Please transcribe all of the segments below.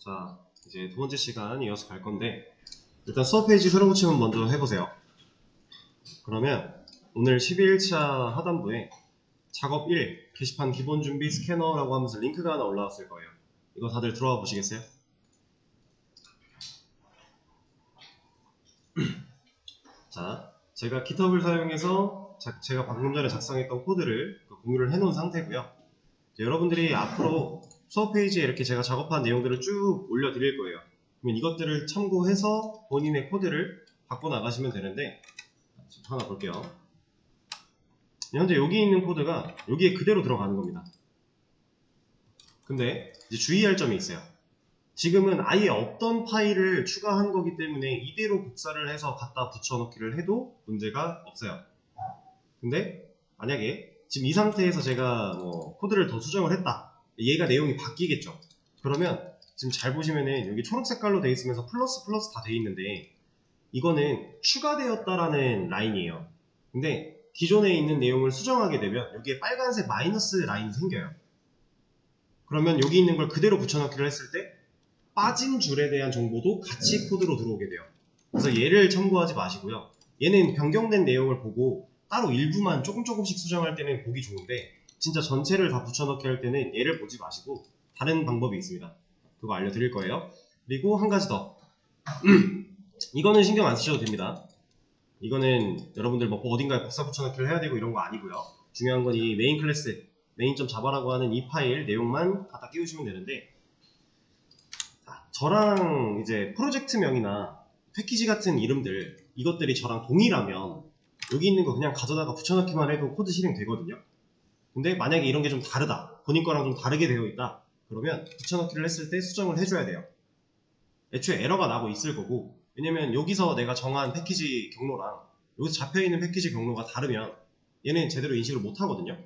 자, 이제 두 번째 시간 이어서 갈 건데, 일단 수업 페이지 새로 고침은 먼저 해보세요. 그러면 오늘 12일차 하단부에 작업 1, 게시판 기본 준비 스캐너라고 하면서 링크가 하나 올라왔을 거예요. 이거 다들 들어와 보시겠어요? 자, 제가 GitHub을 사용해서 제가 방금 전에 작성했던 코드를 공유를 해놓은 상태고요. 여러분들이 앞으로 수업 페이지에 이렇게 제가 작업한 내용들을 쭉 올려드릴 거예요. 그러면 이것들을 참고해서 본인의 코드를 바꿔나가시면 되는데, 하나 볼게요. 현재 여기 있는 코드가 여기에 그대로 들어가는 겁니다. 근데 이제 주의할 점이 있어요. 지금은 아예 없던 파일을 추가한 거기 때문에 이대로 복사를 해서 갖다 붙여넣기를 해도 문제가 없어요. 근데 만약에 지금 이 상태에서 제가 코드를 더 수정을 했다. 얘가 내용이 바뀌겠죠. 그러면 지금 잘 보시면은 여기 초록 색깔로 되어 있으면서 플러스 플러스 다 되어 있는데 이거는 추가되었다라는 라인이에요. 근데 기존에 있는 내용을 수정하게 되면 여기에 빨간색 마이너스 라인이 생겨요. 그러면 여기 있는 걸 그대로 붙여넣기를 했을 때 빠진 줄에 대한 정보도 같이 코드로 들어오게 돼요. 그래서 얘를 참고하지 마시고요. 얘는 변경된 내용을 보고 따로 일부만 조금씩 수정할 때는 보기 좋은데 진짜 전체를 다 붙여넣기 할 때는 얘를 보지 마시고 다른 방법이 있습니다. 그거 알려드릴 거예요. 그리고 한 가지 더. 이거는 신경 안 쓰셔도 됩니다. 이거는 여러분들 뭐 어딘가에 복사 붙여넣기를 해야 되고 이런 거 아니고요. 중요한 건 이 메인 클래스 main.java라고 하는 이 파일 내용만 갖다 끼우시면 되는데, 저랑 이제 프로젝트명이나 패키지 같은 이름들 이것들이 저랑 동일하면 여기 있는 거 그냥 가져다가 붙여넣기만 해도 코드 실행 되거든요. 근데 만약에 이런 게 좀 다르다, 본인 거랑 좀 다르게 되어 있다, 그러면 붙여넣기를 했을 때 수정을 해줘야 돼요. 애초에 에러가 나고 있을 거고, 왜냐면 여기서 내가 정한 패키지 경로랑 여기서 잡혀있는 패키지 경로가 다르면 얘는 제대로 인식을 못 하거든요.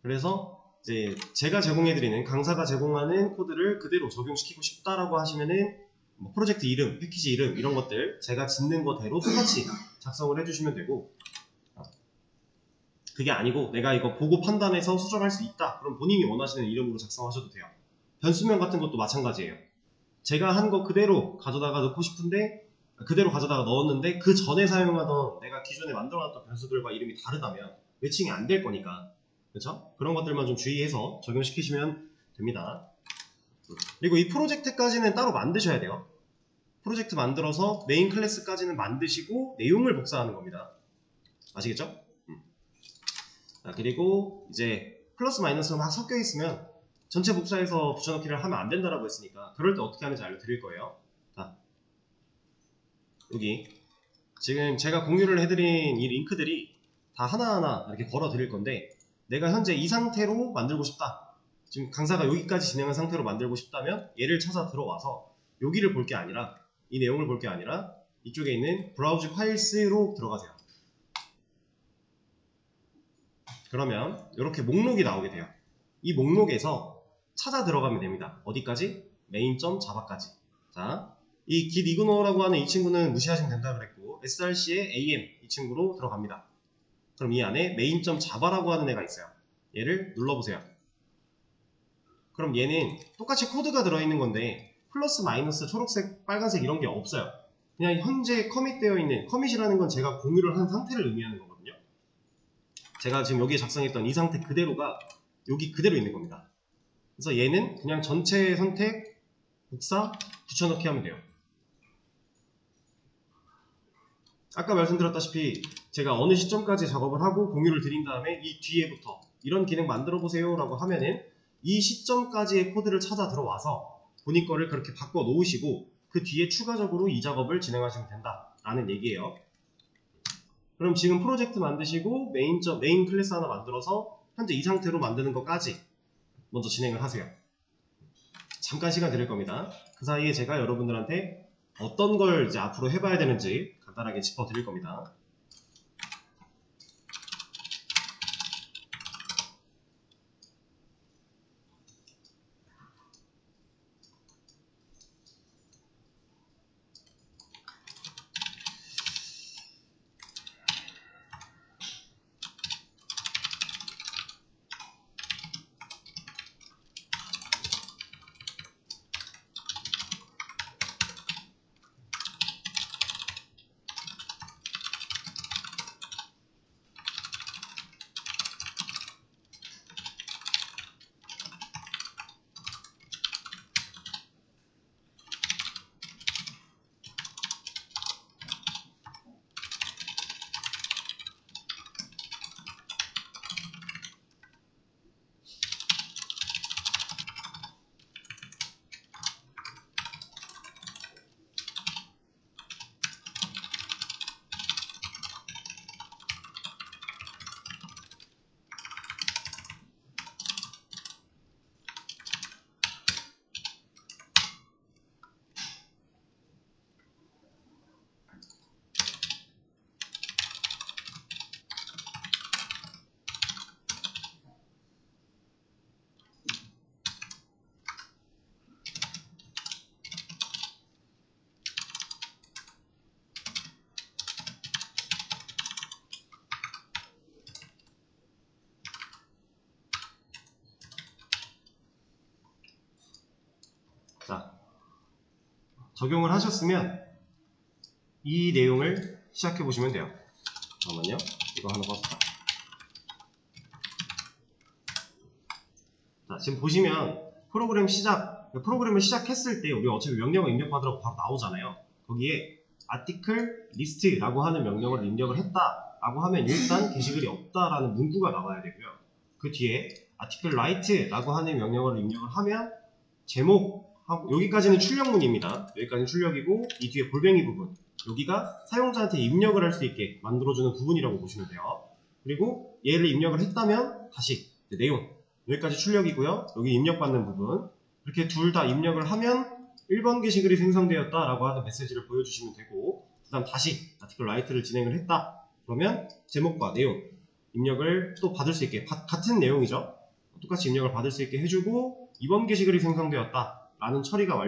그래서 이제 제가 제공해드리는, 강사가 제공하는 코드를 그대로 적용시키고 싶다라고 하시면은 뭐 프로젝트 이름, 패키지 이름 이런 것들 제가 짓는 거대로 똑같이 작성을 해주시면 되고, 그게 아니고 내가 이거 보고 판단해서 수정할 수 있다, 그럼 본인이 원하시는 이름으로 작성하셔도 돼요. 변수명 같은 것도 마찬가지예요. 제가 한 거 그대로 가져다가 넣고 싶은데 그대로 가져다가 넣었는데 그 전에 사용하던 내가 기존에 만들어놨던 변수들과 이름이 다르다면 매칭이 안 될 거니까, 그렇죠? 그런 것들만 좀 주의해서 적용시키시면 됩니다. 그리고 이 프로젝트까지는 따로 만드셔야 돼요. 프로젝트 만들어서 메인 클래스까지는 만드시고 내용을 복사하는 겁니다. 아시겠죠? 자, 그리고 이제 플러스 마이너스가 막 섞여 있으면 전체 복사해서 붙여넣기를 하면 안 된다라고 했으니까 그럴 때 어떻게 하는지 알려드릴 거예요. 자, 여기 지금 제가 공유를 해드린 이 링크들이 다 하나하나 이렇게 걸어 드릴 건데, 내가 현재 이 상태로 만들고 싶다, 지금 강사가 여기까지 진행한 상태로 만들고 싶다면 얘를 찾아 들어와서 여기를 볼 게 아니라, 이 내용을 볼 게 아니라 이쪽에 있는 브라우즈 파일스로 들어가세요. 그러면 이렇게 목록이 나오게 돼요. 이 목록에서 찾아 들어가면 됩니다. 어디까지? main.java까지. 자, 이 gitignore 하는 이 친구는 무시하시면 된다 그랬고, src의 am 이 친구로 들어갑니다. 그럼 이 안에 main.java라고 하는 애가 있어요. 얘를 눌러보세요. 그럼 얘는 똑같이 코드가 들어있는 건데 플러스 마이너스 초록색 빨간색 이런 게 없어요. 그냥 현재 커밋되어 있는, 커밋이라는 건 제가 공유를 한 상태를 의미하는 거거든요. 제가 지금 여기에 작성했던 이 상태 그대로가 여기 그대로 있는 겁니다. 그래서 얘는 그냥 전체 선택, 복사, 붙여넣기 하면 돼요. 아까 말씀드렸다시피 제가 어느 시점까지 작업을 하고 공유를 드린 다음에 이 뒤에부터 이런 기능 만들어 보세요 라고 하면은 이 시점까지의 코드를 찾아 들어와서 본인 거를 그렇게 바꿔 놓으시고 그 뒤에 추가적으로 이 작업을 진행하시면 된다 라는 얘기예요. 그럼 지금 프로젝트 만드시고 메인 클래스 하나 만들어서 현재 이 상태로 만드는 것까지 먼저 진행을 하세요. 잠깐 시간 드릴 겁니다. 그 사이에 제가 여러분들한테 어떤 걸 이제 앞으로 해봐야 되는지 간단하게 짚어드릴 겁니다. 자, 적용을 하셨으면 이 내용을 시작해 보시면 돼요. 잠깐만요. 이거 하나 봐볼까? 자, 지금 보시면 프로그램을 시작했을 때 우리가 어차피 명령을 입력받으라고 바로 나오잖아요. 거기에 article list라고 하는 명령을 입력을 했다라고 하면 일단 게시글이 없다라는 문구가 나와야 되고요. 그 뒤에 article write라고 하는 명령을 입력을 하면 제목, 여기까지는 출력문입니다. 여기까지는 출력이고 이 뒤에 골뱅이 부분, 여기가 사용자한테 입력을 할 수 있게 만들어주는 부분이라고 보시면 돼요. 그리고 얘를 입력을 했다면 다시 내용, 여기까지 출력이고요. 여기 입력받는 부분, 이렇게 둘 다 입력을 하면 1번 게시글이 생성되었다라고 하는 메시지를 보여주시면 되고, 그 다음 다시 article write를 진행을 했다. 그러면 제목과 내용, 입력을 또 받을 수 있게, 같은 내용이죠. 똑같이 입력을 받을 수 있게 해주고 2번 게시글이 생성되었다 라는 처리가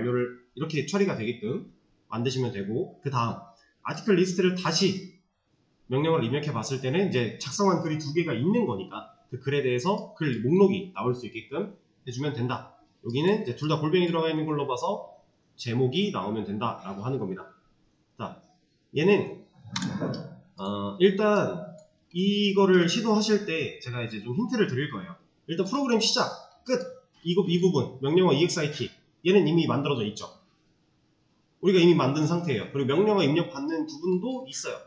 이렇게 처리가 되게끔 만드시면 되고, 그 다음 article list를 다시 명령을 입력해 봤을 때는 이제 작성한 글이 2개가 있는 거니까 그 글에 대해서 글 목록이 나올 수 있게끔 해주면 된다. 여기는 이제 둘 다 골뱅이 들어가 있는 걸로 봐서 제목이 나오면 된다 라고 하는 겁니다. 자, 얘는 일단 이거를 시도하실 때 제가 이제 좀 힌트를 드릴 거예요. 일단 프로그램 시작, 끝, 이 부분 명령어 exit 얘는 이미 만들어져 있죠. 우리가 이미 만든 상태예요. 그리고 명령어 입력받는 부분도 있어요.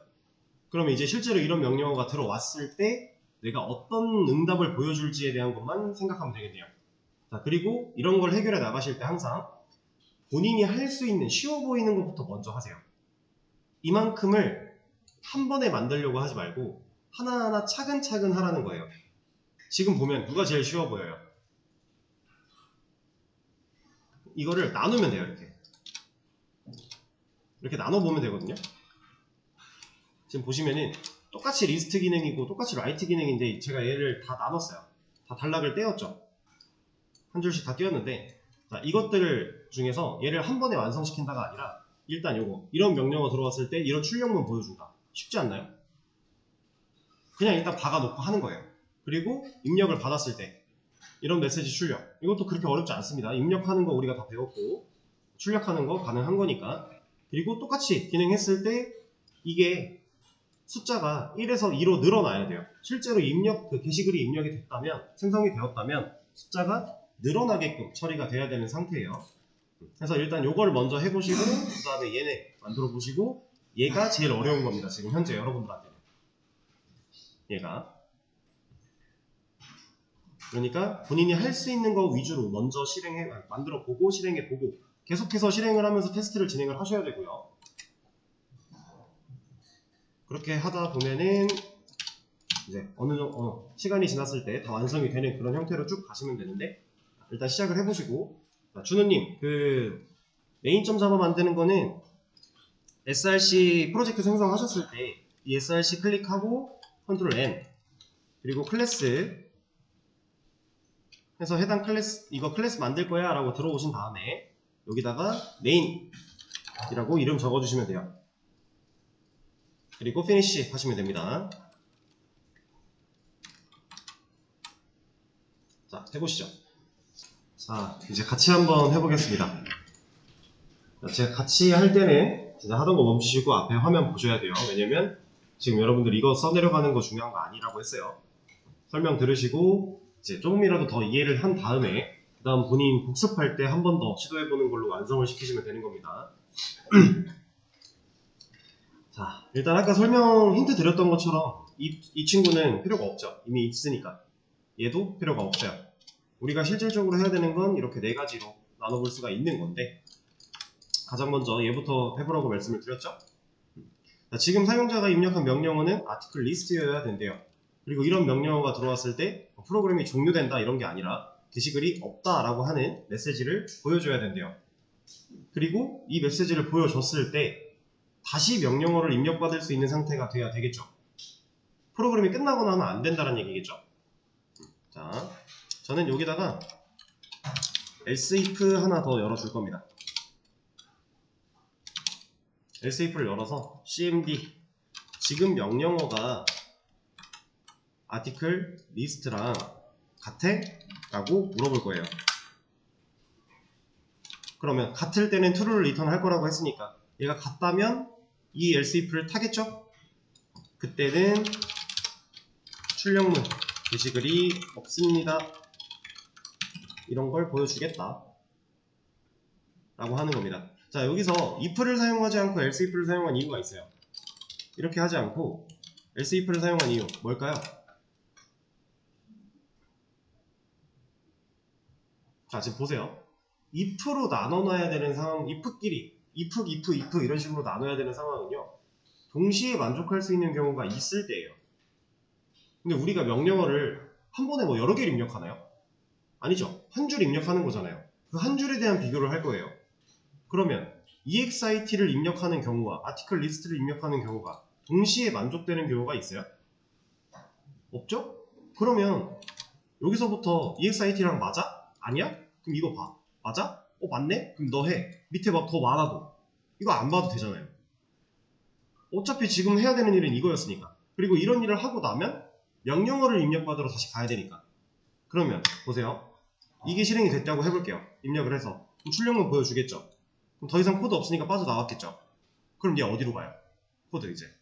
그러면 이제 실제로 이런 명령어가 들어왔을 때 내가 어떤 응답을 보여줄지에 대한 것만 생각하면 되겠네요. 자, 그리고 이런 걸 해결해 나가실 때 항상 본인이 할 수 있는 쉬워 보이는 것부터 먼저 하세요. 이만큼을 한 번에 만들려고 하지 말고 하나하나 차근차근 하라는 거예요. 지금 보면 누가 제일 쉬워 보여요? 이거를 나누면 돼요. 이렇게 나눠보면 되거든요. 지금 보시면은 똑같이 리스트 기능이고 똑같이 라이트 기능인데 제가 얘를 다 나눴어요. 다 단락을 떼었죠. 한 줄씩 다 떼었는데, 자, 이것들 중에서 얘를 한 번에 완성시킨다가 아니라 일단 요거 이런 명령어 들어왔을 때 이런 출력문 보여준다. 쉽지 않나요? 그냥 일단 박아놓고 하는 거예요. 그리고 입력을 받았을 때 이런 메시지 출력, 이것도 그렇게 어렵지 않습니다. 입력하는 거 우리가 다 배웠고 출력하는 거 가능한 거니까. 그리고 똑같이 기능했을 때 이게 숫자가 1에서 2로 늘어나야 돼요. 실제로 게시글이 입력이 됐다면, 생성이 되었다면 숫자가 늘어나게끔 처리가 돼야 되는 상태예요. 그래서 일단 요걸 먼저 해보시고 그 다음에 얘네 만들어 보시고, 얘가 제일 어려운 겁니다. 지금 현재 여러분들한테는 얘가. 그러니까 본인이 할 수 있는 거 위주로 먼저 만들어 보고 실행해 보고 계속해서 실행을 하면서 테스트를 진행을 하셔야 되고요. 그렇게 하다 보면은 이제 어느 정도 시간이 지났을 때 다 완성이 되는 그런 형태로 쭉 가시면 되는데, 일단 시작을 해보시고, 준우님 그 메인.java 만드는 거는 src 프로젝트 생성하셨을 때 이 src 클릭하고 컨트롤 N 그리고 클래스 해서 해당 클래스, 이거 클래스 만들 거야 라고 들어오신 다음에 여기다가 메인이라고 이름 적어주시면 돼요. 그리고 finish 하시면 됩니다. 자, 해보시죠. 자, 이제 같이 한번 해보겠습니다. 제가 같이 할 때는 진짜 하던 거 멈추시고 앞에 화면 보셔야 돼요. 왜냐면 지금 여러분들 이거 써내려가는 거 중요한 거 아니라고 했어요. 설명 들으시고 이제 조금이라도 더 이해를 한 다음에 그 다음 본인 복습할 때 한 번 더 시도해보는 걸로 완성을 시키시면 되는 겁니다. 자, 일단 아까 설명 힌트 드렸던 것처럼 이 친구는 필요가 없죠. 이미 있으니까. 얘도 필요가 없어요. 우리가 실질적으로 해야 되는 건 이렇게 4가지로 나눠볼 수가 있는 건데, 가장 먼저 얘부터 해보라고 말씀을 드렸죠. 자, 지금 사용자가 입력한 명령어는 article list여야 된대요. 그리고 이런 명령어가 들어왔을 때 프로그램이 종료된다 이런 게 아니라 게시글이 없다라고 하는 메시지를 보여줘야 된대요. 그리고 이 메시지를 보여줬을 때 다시 명령어를 입력받을 수 있는 상태가 돼야 되겠죠. 프로그램이 끝나거나 하면 안 된다는 얘기겠죠. 자, 저는 여기다가 else if 하나 더 열어줄 겁니다. else if를 열어서 cmd 지금 명령어가 article list랑 같아? 라고 물어볼 거예요. 그러면 같을 때는 true를 리턴 할 거라고 했으니까 얘가 같다면 이 else if를 타겠죠? 그때는 출력문 게시글이 없습니다. 이런 걸 보여주겠다 라고 하는 겁니다. 자, 여기서 if를 사용하지 않고 else if를 사용한 이유가 있어요. 이렇게 하지 않고 else if를 사용한 이유 뭘까요? 자, 지금 보세요. if로 나눠놔야 되는 상황, if끼리 if 이런 식으로 나눠야 되는 상황은요, 동시에 만족할 수 있는 경우가 있을 때예요. 근데 우리가 명령어를 한 번에 뭐 여러 개를 입력하나요? 아니죠. 한 줄 입력하는 거잖아요. 그 한 줄에 대한 비교를 할 거예요. 그러면 exit를 입력하는 경우와 article list를 입력하는 경우가 동시에 만족되는 경우가 있어요? 없죠? 그러면 여기서부터 exit랑 맞아? 아니야? 그럼 이거 봐. 맞아? 맞네? 그럼 너 해. 밑에 막 더 많아도 이거 안 봐도 되잖아요. 어차피 지금 해야 되는 일은 이거였으니까. 그리고 이런 일을 하고 나면 명령어를 입력받으러 다시 가야 되니까. 그러면 보세요. 이게 실행이 됐다고 해볼게요. 입력을 해서. 그럼 출력문 보여주겠죠. 그럼 더 이상 코드 없으니까 빠져나왔겠죠. 그럼 얘 어디로 가요? 코드 이제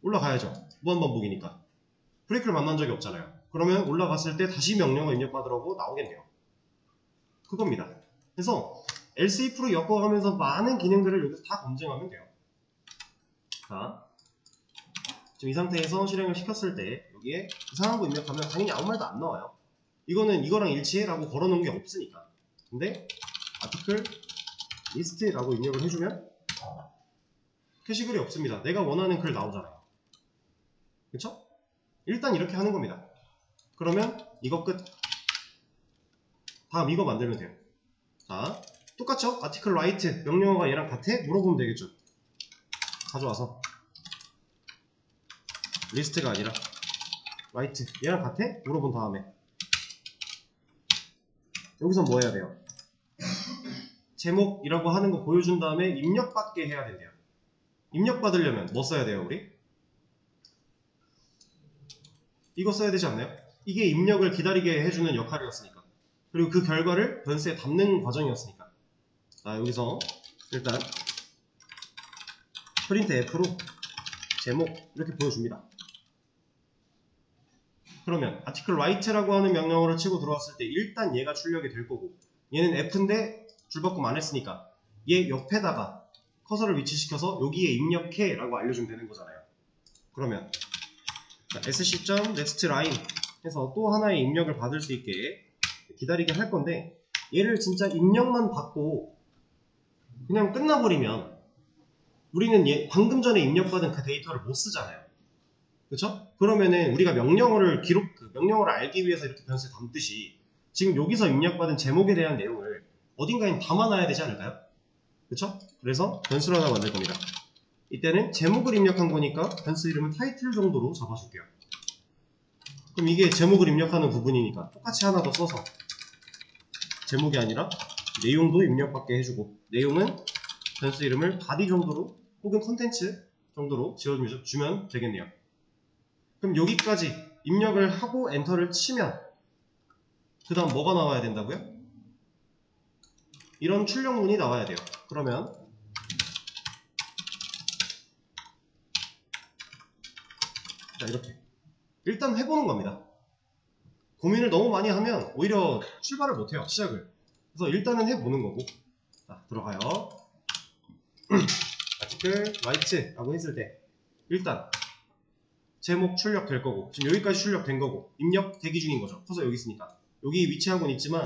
올라가야죠. 무한반복이니까. 브레이크를 만난 적이 없잖아요. 그러면 올라갔을 때 다시 명령어 입력받으라고 나오겠네요. 그겁니다. 그래서 else if로 엮어가면서 많은 기능들을 여기서 다 검증하면 돼요. 자, 지금 이 상태에서 실행을 시켰을 때 여기에 이상한 거 입력하면 당연히 아무 말도 안 나와요. 이거는 이거랑 일치해 라고 걸어놓은 게 없으니까. 근데 article list 라고 입력을 해주면 게시글이 없습니다. 내가 원하는 글 나오잖아요. 그쵸? 일단 이렇게 하는 겁니다. 그러면 이거 끝. 다음 이거 만들면 돼요. 자, 똑같죠? article write 명령어가 얘랑 같아? 물어보면 되겠죠. 가져와서 리스트가 아니라 write 얘랑 같아? 물어본 다음에 여기서 뭐 해야 돼요? 제목이라고 하는 거 보여준 다음에 입력받게 해야 된대요. 입력받으려면 뭐 써야 돼요, 우리? 이거 써야 되지 않나요? 이게 입력을 기다리게 해주는 역할이었으니까. 그리고 그 결과를 변수에 담는 과정이었으니까. 자, 여기서 일단 프린트 F로 제목 이렇게 보여줍니다. 그러면 article write라고 하는 명령어를 치고 들어왔을 때 일단 얘가 출력이 될 거고, 얘는 F인데 줄바꿈 안 했으니까 얘 옆에다가 커서를 위치시켜서 여기에 입력해 라고 알려주면 되는 거잖아요. 그러면 sc.nextLine 해서 또 하나의 입력을 받을 수 있게 기다리게 할 건데, 얘를 진짜 입력만 받고 그냥 끝나버리면 우리는 방금 전에 입력받은 그 데이터를 못 쓰잖아요. 그쵸? 그러면은 우리가 명령어를 명령어를 알기 위해서 이렇게 변수에 담듯이 지금 여기서 입력받은 제목에 대한 내용을 어딘가에 담아놔야 되지 않을까요? 그쵸? 그래서 변수를 하나 만들 겁니다. 이때는 제목을 입력한 거니까 변수 이름은 타이틀 정도로 잡아줄게요. 그럼 이게 제목을 입력하는 부분이니까 똑같이 하나 더 써서 제목이 아니라 내용도 입력받게 해주고, 내용은 변수 이름을 body 정도로 혹은 컨텐츠 정도로 지어주면 되겠네요. 그럼 여기까지 입력을 하고 엔터를 치면 그 다음 뭐가 나와야 된다고요? 이런 출력문이 나와야 돼요. 그러면 자, 이렇게 일단 해보는 겁니다. 고민을 너무 많이 하면 오히려 출발을 못해요, 시작을. 그래서 일단은 해보는 거고. 자, 들어가요. article write 라고 했을 때 일단 제목 출력될 거고, 지금 여기까지 출력된 거고 입력 대기 중인 거죠. 커서 여기 있으니까 여기 위치하고는 있지만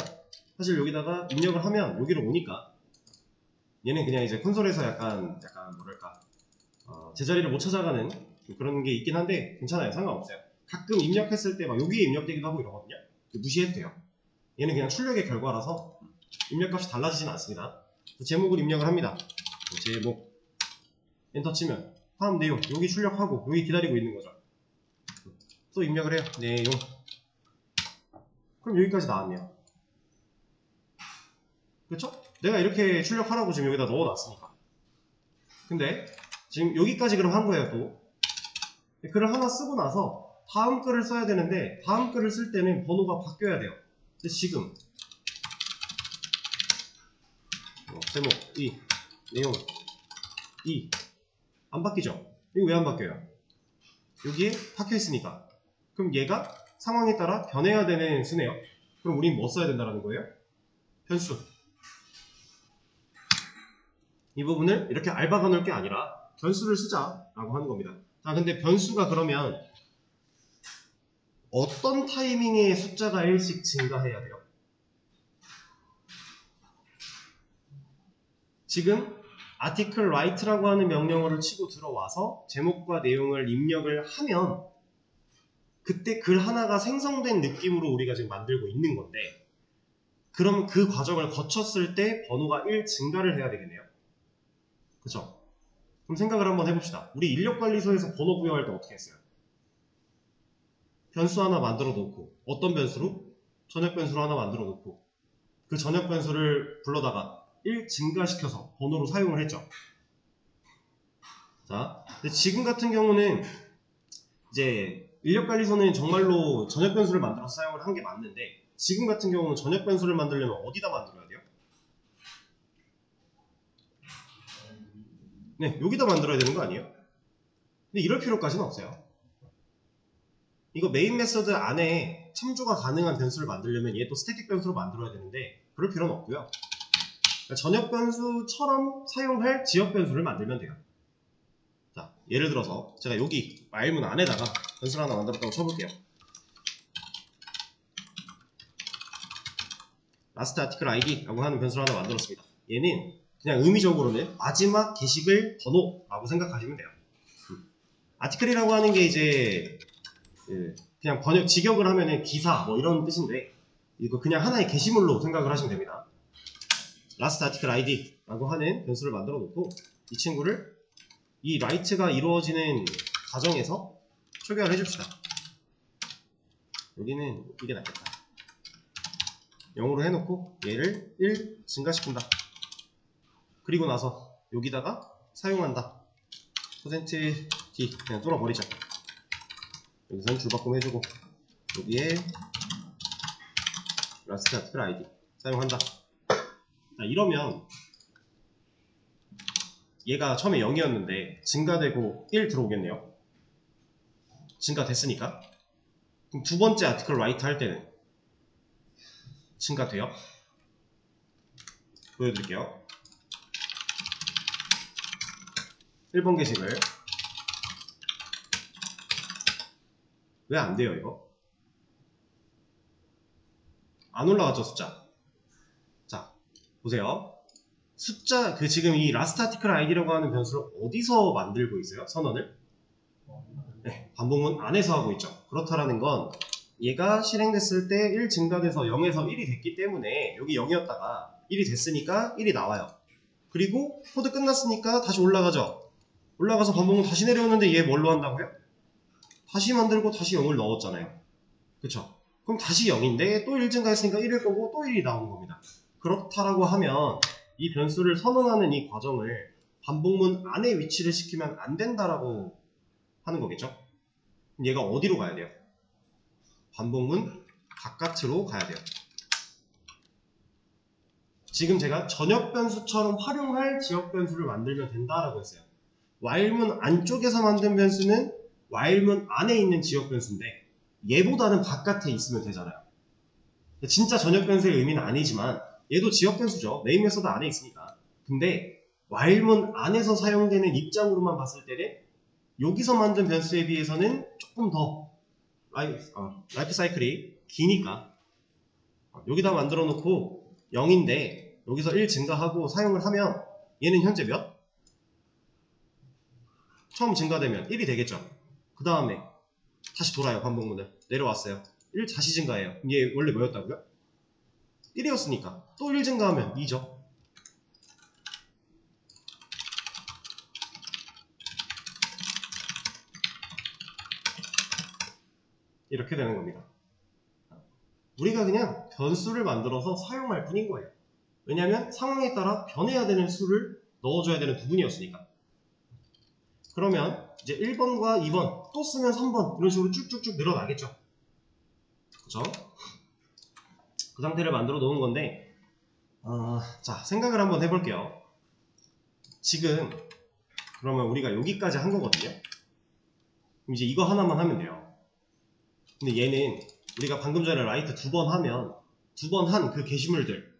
사실 여기다가 입력을 하면 여기로 오니까 얘는 그냥 이제 콘솔에서 약간 뭐랄까 제자리를 못 찾아가는 그런 게 있긴 한데 괜찮아요. 상관없어요. 가끔 입력했을 때 막 여기에 입력되기도 하고 이러거든요. 무시해도 돼요. 얘는 그냥 출력의 결과라서 입력값이 달라지진 않습니다. 제목을 입력을 합니다. 제목 엔터 치면 다음 내용 여기 출력하고 여기 기다리고 있는 거죠. 또 입력을 해요. 내용. 그럼 여기까지 나왔네요. 그렇죠? 내가 이렇게 출력하라고 지금 여기다 넣어놨으니까. 근데 지금 여기까지 그럼 한 거예요. 또 글을 하나 쓰고 나서 다음 글을 써야 되는데 다음 글을 쓸 때는 번호가 바뀌어야 돼요. 근데 지금 제목 이, 내용 이. 안 바뀌죠? 이거 왜 안 바뀌어요? 여기에 박혀 있으니까. 그럼 얘가 상황에 따라 변해야 되는 수네요. 그럼 우린 뭐 써야 된다는 거예요? 변수. 이 부분을 이렇게 알박아 놓을 게 아니라 변수를 쓰자라고 하는 겁니다. 자, 근데 변수가 그러면 어떤 타이밍에 숫자가 1씩 증가해야 돼요? 지금 article write라고 하는 명령어를 치고 들어와서 제목과 내용을 입력을 하면 그때 글 하나가 생성된 느낌으로 우리가 지금 만들고 있는 건데, 그럼 그 과정을 거쳤을 때 번호가 1 증가를 해야 되겠네요. 그쵸? 그럼 생각을 한번 해봅시다. 우리 인력관리소에서 번호 부여할 때 어떻게 했어요? 변수 하나 만들어 놓고, 어떤 변수로? 전역 변수로 하나 만들어 놓고, 그 전역 변수를 불러다가 1 증가시켜서 번호로 사용을 했죠. 자, 근데 지금 같은 경우는 이제 인력관리소는 정말로 전역 변수를 만들어서 사용을 한 게 맞는데, 지금 같은 경우는 전역 변수를 만들려면 어디다 만들어야 돼요? 네, 여기다 만들어야 되는 거 아니에요? 근데 이럴 필요까지는 없어요. 이거 메인 메서드 안에 참조가 가능한 변수를 만들려면 얘도 스태틱 변수로 만들어야 되는데 그럴 필요는 없고요. 그러니까 전역 변수처럼 사용할 지역 변수를 만들면 돼요. 자, 예를 들어서 제가 여기 말문 안에다가 변수를 하나 만들었다고 쳐볼게요. last article id라고 하는 변수를 하나 만들었습니다. 얘는 그냥 의미적으로는 마지막 게시글 번호라고 생각하시면 돼요. 아티클이라고 하는 게 이제 그냥 번역 직역을 하면은 기사 뭐 이런 뜻인데, 이거 그냥 하나의 게시물로 생각을 하시면 됩니다. last article id라고 하는 변수를 만들어 놓고 이 친구를 이 write가 이루어지는 과정에서 초기화를 해줍시다. 여기는 이게 낫겠다. 0으로 해놓고 얘를 1 증가시킨다. 그리고 나서 여기다가 사용한다. %d 그냥 뚫어버리자. 여기서는 줄바꿈 해주고 여기에 last article id 사용한다. 자, 이러면 얘가 처음에 0이었는데 증가되고 1 들어오겠네요. 증가됐으니까. 그럼 두 번째 article write 할 때는 증가돼요. 보여드릴게요. 1번 게시글. 왜 안 돼요, 이거? 안 올라갔죠, 숫자? 자, 보세요. 숫자, 지금 이 last article id라고 하는 변수를 어디서 만들고 있어요? 선언을? 네, 반복문 안에서 하고 있죠. 그렇다라는 건 얘가 실행됐을 때 1 증가돼서 0에서 1이 됐기 때문에 여기 0이었다가 1이 됐으니까 1이 나와요. 그리고 코드 끝났으니까 다시 올라가죠. 올라가서 반복문 다시 내려오는데 얘 뭘로 한다고요? 다시 만들고 다시 0을 넣었잖아요. 그쵸? 그럼 다시 0인데 또 1 증가했으니까 1일 거고 또 1이 나오는 겁니다. 그렇다라고 하면 이 변수를 선언하는 이 과정을 반복문 안에 위치를 시키면 안 된다라고 하는 거겠죠? 얘가 어디로 가야 돼요? 반복문 바깥으로 가야 돼요. 지금 제가 전역 변수처럼 활용할 지역 변수를 만들면 된다라고 했어요. while문 안쪽에서 만든 변수는 while문 안에 있는 지역 변수인데 얘보다는 바깥에 있으면 되잖아요. 진짜 전역 변수의 의미는 아니지만 얘도 지역 변수죠. 메인 메서드 안에 있으니까. 근데 while문 안에서 사용되는 입장으로만 봤을 때는 여기서 만든 변수에 비해서는 조금 더 라이프 사이클이 기니까 여기다 만들어 놓고 0인데 여기서 1 증가하고 사용을 하면 얘는 현재 몇? 처음 증가되면 1이 되겠죠. 그 다음에 다시 돌아요. 반복문을 내려왔어요. 1 다시 증가해요. 얘 원래 뭐였다고요? 1이었으니까 또 1 증가하면 2죠. 이렇게 되는 겁니다. 우리가 그냥 변수를 만들어서 사용할 뿐인 거예요. 왜냐하면 상황에 따라 변해야 되는 수를 넣어줘야 되는 부분이었으니까. 그러면 이제 1번과 2번 또 쓰면 3번 이런 식으로 쭉쭉쭉 늘어나겠죠. 그죠? 그 상태를 만들어 놓은 건데 자, 생각을 한번 해볼게요. 지금 그러면 우리가 여기까지 한 거거든요. 그럼 이제 이거 하나만 하면 돼요. 근데 얘는 우리가 방금 전에 라이트 2번 하면 2번 한 그 게시물들,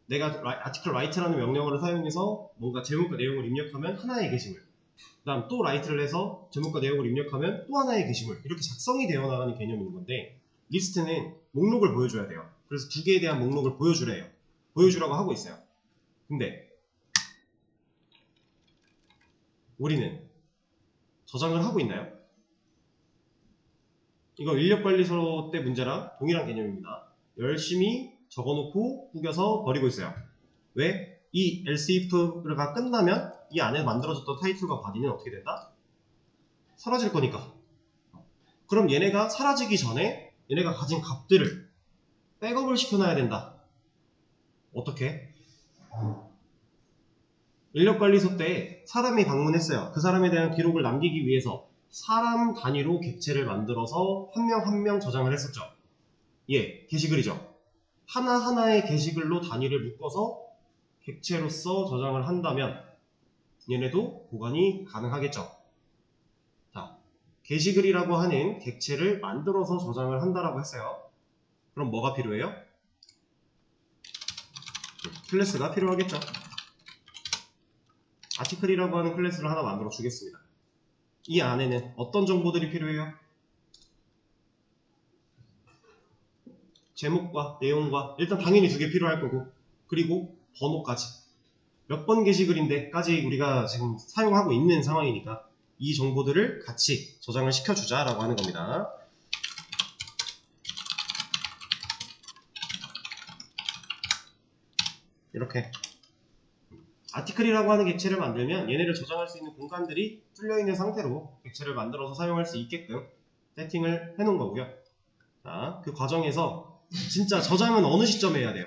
내가 아티클 라이트라는 명령어를 사용해서 뭔가 제목과 내용을 입력하면 하나의 게시물, 그 다음 또 라이트를 해서 제목과 내용을 입력하면 또 하나의 게시물, 이렇게 작성이 되어 나가는 개념인 건데, 리스트는 목록을 보여줘야 돼요. 그래서 두 개에 대한 목록을 보여주래요. 보여주라고 하고 있어요. 근데 우리는 저장을 하고 있나요? 이거 인력관리소 때 문제랑 동일한 개념입니다. 열심히 적어놓고 꾸겨서 버리고 있어요. 왜? 이 else if가 끝나면 이 안에 만들어졌던 타이틀과 바디는 어떻게 된다? 사라질 거니까. 그럼 얘네가 사라지기 전에 얘네가 가진 값들을 백업을 시켜놔야 된다. 어떻게? 인력관리소 때 사람이 방문했어요. 그 사람에 대한 기록을 남기기 위해서 사람 단위로 객체를 만들어서 한 명 한 명 저장을 했었죠. 예, 게시글이죠. 하나하나의 게시글로 단위를 묶어서 객체로서 저장을 한다면 얘네도 보관이 가능하겠죠. 자, 게시글이라고 하는 객체를 만들어서 저장을 한다라고 했어요. 그럼 뭐가 필요해요? 클래스가 필요하겠죠. 아티클이라고 하는 클래스를 하나 만들어 주겠습니다. 이 안에는 어떤 정보들이 필요해요? 제목과 내용과 일단 당연히 두 개 필요할 거고, 그리고 번호까지. 몇 번 게시글인데까지 우리가 지금 사용하고 있는 상황이니까 이 정보들을 같이 저장을 시켜주자라고 하는 겁니다. 이렇게 아티클이라고 하는 객체를 만들면 얘네를 저장할 수 있는 공간들이 뚫려있는 상태로 객체를 만들어서 사용할 수 있게끔 세팅을 해놓은 거고요. 자, 그 과정에서 진짜 저장은 어느 시점에 해야 돼요?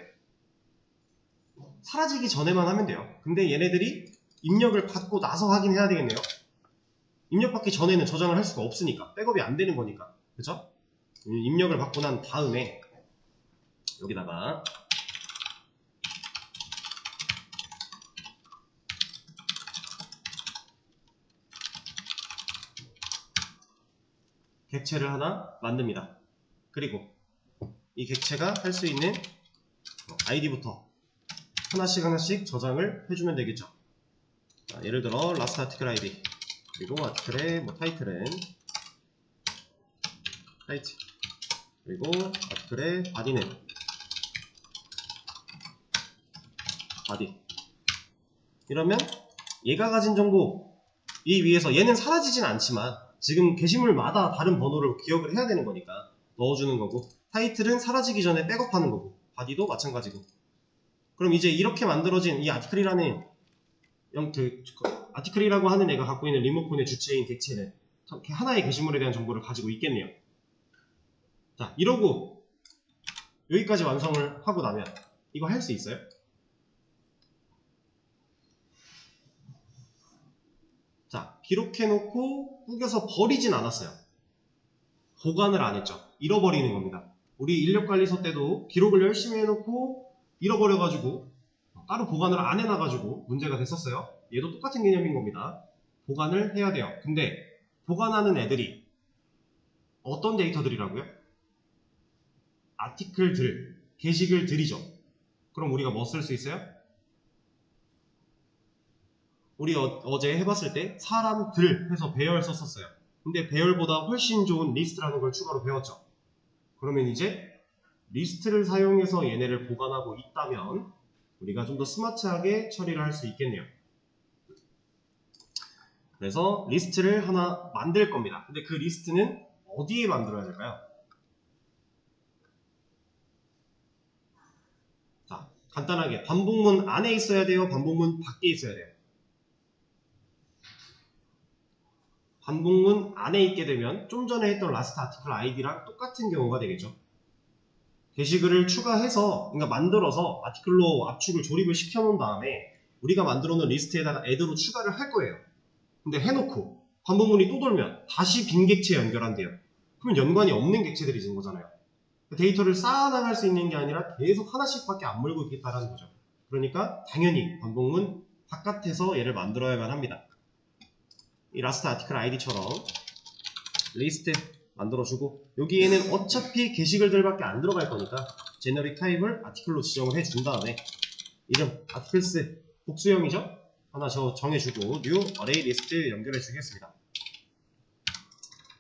사라지기 전에만 하면 돼요. 근데 얘네들이 입력을 받고 나서 하긴 해야 되겠네요. 입력받기 전에는 저장을 할 수가 없으니까, 백업이 안 되는 거니까, 그쵸? 입력을 받고 난 다음에 여기다가 객체를 하나 만듭니다. 그리고 이 객체가 할 수 있는 아이디부터 하나씩 저장을 해주면 되겠죠. 자, 예를 들어 last article id, 그리고 아티클의 타이틀은 타이틀, 그리고 아티클의 바디는 바디. 이러면 얘가 가진 정보, 이 위에서 얘는 사라지진 않지만 지금 게시물마다 다른 번호를 기억을 해야 되는 거니까 넣어주는 거고, 타이틀은 사라지기 전에 백업하는 거고, 바디도 마찬가지고. 그럼 이제 이렇게 만들어진 이 아티클이라는 아티클이라고 하는 애가 갖고 있는 리모컨의 주체인 객체는 하나의 게시물에 대한 정보를 가지고 있겠네요. 자, 이러고 여기까지 완성을 하고 나면 이거 할 수 있어요? 자, 기록해놓고 꾸겨서 버리진 않았어요. 보관을 안 했죠. 잃어버리는 겁니다. 우리 인력관리소 때도 기록을 열심히 해놓고 잃어버려가지고 따로 보관을 안 해놔가지고 문제가 됐었어요. 얘도 똑같은 개념인 겁니다. 보관을 해야 돼요. 근데 보관하는 애들이 어떤 데이터들이라고요? 아티클들, 게시글들이죠. 그럼 우리가 뭐 쓸 수 있어요? 우리 어제 해봤을 때 사람들 해서 배열 썼었어요. 근데 배열보다 훨씬 좋은 리스트라는 걸 추가로 배웠죠. 그러면 이제 리스트를 사용해서 얘네를 보관하고 있다면 우리가 좀 더 스마트하게 처리를 할 수 있겠네요. 그래서 리스트를 하나 만들 겁니다. 근데 그 리스트는 어디에 만들어야 될까요? 자, 간단하게 반복문 안에 있어야 돼요? 반복문 밖에 있어야 돼요? 반복문 안에 있게 되면 좀 전에 했던 라스트 아티클 아이디랑 똑같은 경우가 되겠죠. 게시글을 추가해서, 그러니까 만들어서 아티클로 압축을 조립을 시켜 놓은 다음에 우리가 만들어 놓은 리스트에다가 애드로 추가를 할 거예요. 근데 해놓고 반복문이 또 돌면 다시 빈 객체 연결한대요. 그럼 연관이 없는 객체들이 진 거잖아요. 데이터를 쌓아나갈 수 있는 게 아니라 계속 하나씩밖에 안 몰고 있겠다라는 거죠. 그러니까 당연히 반복문 바깥에서 얘를 만들어야만 합니다. 이 라스트 아티클 아이디처럼 리스트 만들어주고, 여기에는 어차피 게시글들밖에 안 들어갈 거니까 제너릭 타입을 아티클로 지정을 해준 다음에 이름 아티클스 복수형이죠? 하나 정해주고 new array list 연결해 주겠습니다.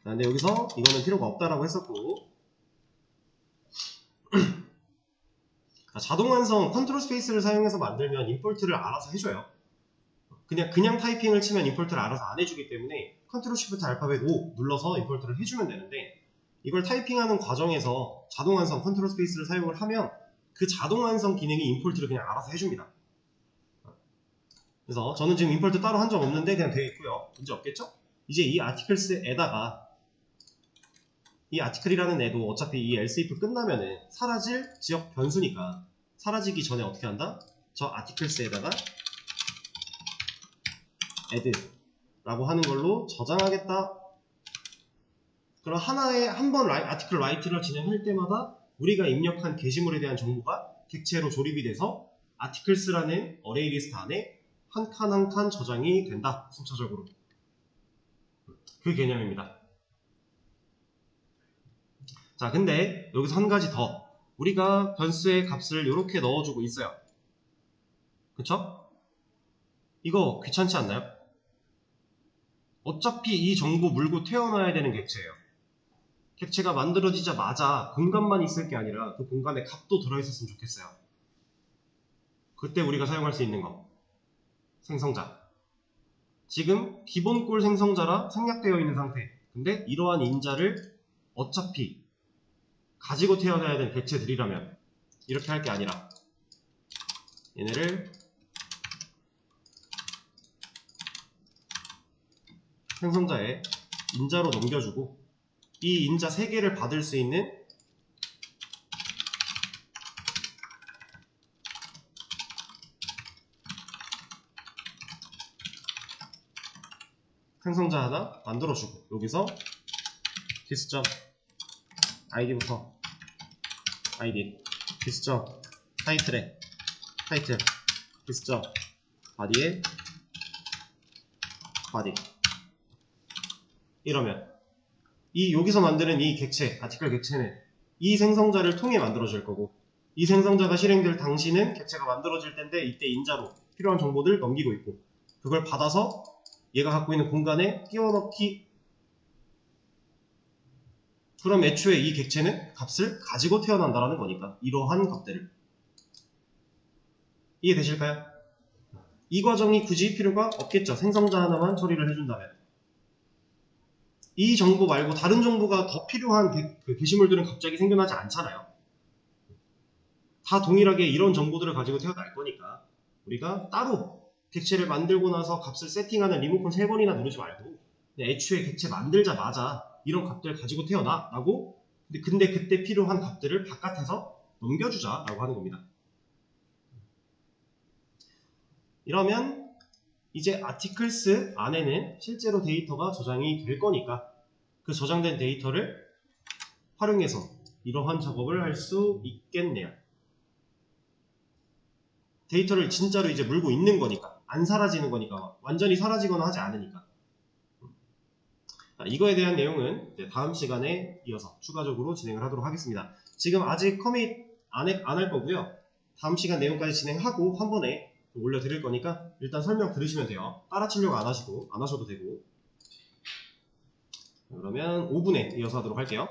근데 여기서 이거는 필요가 없다라고 했었고, 자동 완성 컨트롤 스페이스를 사용해서 만들면 임포트를 알아서 해줘요. 그냥 타이핑을 치면 임포트를 알아서 안 해주기 때문에 컨트롤 시프트 알파벳 O 눌러서 임포트를 해주면 되는데, 이걸 타이핑하는 과정에서 자동 완성 컨트롤 스페이스를 사용을 하면 그 자동 완성 기능이 임포트를 그냥 알아서 해줍니다. 그래서 저는 지금 임포트 따로 한 적 없는데 그냥 되어 있고요. 문제 없겠죠? 이제 이 아티클스에다가 이 아티클이라는 애도 어차피 이 else if 끝나면은 사라질 지역 변수니까 사라지기 전에 어떻게 한다? 저 아티클스에다가 add 라고 하는 걸로 저장하겠다. 그럼 한 번 아티클 라이트를 진행할 때마다 우리가 입력한 게시물에 대한 정보가 객체로 조립이 돼서 아티클스라는 어레이 리스트 안에 한 칸 한 칸 저장이 된다. 순차적으로. 그 개념입니다. 자, 근데 여기서 한 가지 더. 우리가 변수의 값을 이렇게 넣어주고 있어요. 그쵸? 이거 귀찮지 않나요? 어차피 이 정보 물고 태어나야 되는 객체예요. 객체가 만들어지자마자 공간만 있을 게 아니라 그 공간에 값도 들어있었으면 좋겠어요. 그때 우리가 사용할 수 있는 거. 생성자. 지금 기본 꼴 생성자라 생략되어 있는 상태. 근데 이러한 인자를 어차피 가지고 태어나야 되는 객체들이라면 이렇게 할 게 아니라 얘네를 생성자에 인자로 넘겨주고, 이 인자 3개를 받을 수 있는 생성자 하나 만들어주고, 여기서 디스 id부터 id 디스 타이틀에 타이틀 디스 바디에 바디. 이러면 여기서 만드는 이 객체, 아티클 객체는 이 생성자를 통해 만들어질 거고, 이 생성자가 실행될 당시는 객체가 만들어질 텐데 이때 인자로 필요한 정보들 넘기고 있고, 그걸 받아서 얘가 갖고 있는 공간에 끼워넣기. 그럼 애초에 이 객체는 값을 가지고 태어난다라는 거니까 이러한 값들을. 이해되실까요? 이 과정이 굳이 필요가 없겠죠. 생성자 하나만 처리를 해준다면. 이 정보 말고 다른 정보가 더 필요한 게시물들은 갑자기 생겨나지 않잖아요. 다 동일하게 이런 정보들을 가지고 태어날 거니까 우리가 따로 객체를 만들고 나서 값을 세팅하는 리모컨 3번이나 누르지 말고 애초에 객체 만들자마자 이런 값들 가지고 태어나 라고, 근데 그때 필요한 값들을 바깥에서 넘겨주자 라고 하는 겁니다. 이러면 이제 아티클스 안에는 실제로 데이터가 저장이 될 거니까 그 저장된 데이터를 활용해서 이러한 작업을 할 수 있겠네요. 데이터를 진짜로 이제 물고 있는 거니까, 안 사라지는 거니까, 완전히 사라지거나 하지 않으니까. 이거에 대한 내용은 다음 시간에 이어서 추가적으로 진행을 하도록 하겠습니다. 지금 아직 커밋 안 할 거고요. 다음 시간 내용까지 진행하고 한 번에 올려드릴 거니까 일단 설명 들으시면 돼요. 따라치려고 안 하셔도 되고. 그러면 5분에 이어서 하도록 할게요.